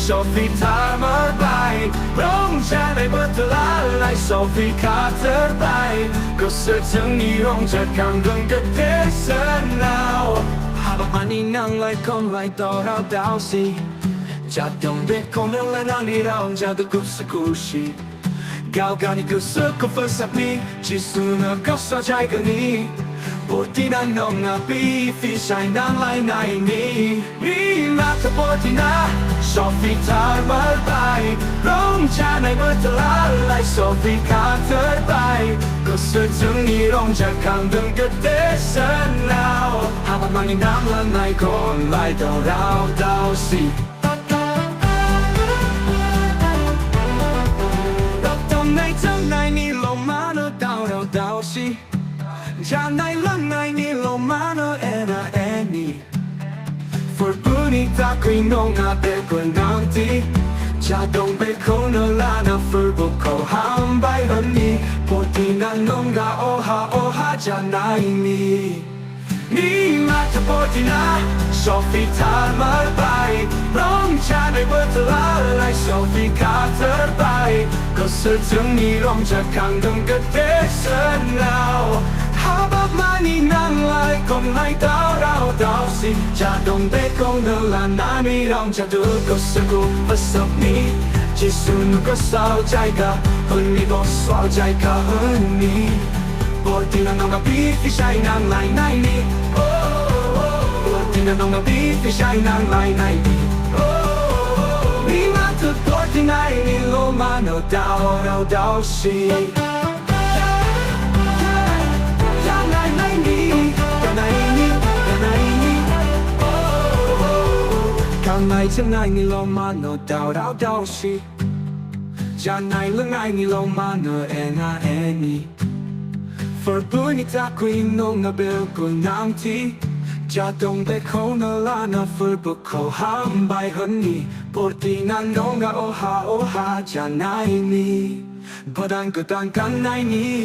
sofwi tarmarbai rong chaในบัตรลาไลsofwi tarmarbaiก็เสือถึงนี้ร้องจะขังดึงกับเทเสนาวหากมันนี่นั่งไล่คนไล่ต่อเราดาวสิจะต้องเด็กคนนั้นและนั่งนี่เราจะตะกุสกุชิก้าวนี่ก็สึกก็ฝันสับนี้จิสุนักก็สนใจกันนี้บทที่นั่งน้องอาบีฟีชายนั่งไล่ในนี้มีมาทั้งบทที่น่าชอบฟีทาร์มาไปร้องชาในเมื่อตลาดไล่ชอบฟีขาเธอไปก็สึกถึงนี้ร้องจากข้างดึงก็เดชันแล้วหากมันยังน้ำละในคนไล่ต่อเราดาวสิในนี่ลงมาเนอะดาวสิจากในลังในนี่ลงมาเนอะแอนนี่ฝนปูนี่ตาคุยน้องอาเด็กกว่าน้องที่จะต้องเป็นคนเนอะลานาฝนบุกเขาห้ามใบหันนี่ปวดที่นั่นน้องกาโอฮาจากในนี่นี่มาทั้งปวดที่น่าชอบฟีทาร์มาไปร้องชาในเมื่อตลาดไล่ชอบฟีขาเธอไปก็สึกถึงนี้ร้องจากข้างดึงก็เดชันแล้วหาแบบมานี่นั่งไล่คนไล่ดาวสิจะต้องเด็กคงเดินลานนานี่ร้องจะดูก็สึกประสบนี้จิสุนก็เศร้าใจกับคนนี้ก็เศร้าใจกับคนนี้บทที่นั่งน้องกับพี่ที่ใช้นั่งไล่ในนี้บทที่นั่งน้องกับพี่ที่ใช้นั่งไล่ในนี้มีมาทุกบทที่ไหนนี่ลงมาเนอะดาวสิข้างในฉันไงนี่ลงมาเนอะดาวสิจากไหนเรื่องไงนี่ลงมาเนอะแอนนี่ฝนปูนี่ตาคุยน้องอาเบลก็น้ำที่จะต้องไปเขาเนอะลานาฝนบุกเขาห้ามใบหันนี่ปวดที่นั่นน้องก็โอฮาจากไหนนี่พอดังก็ต่างกันไหนนี่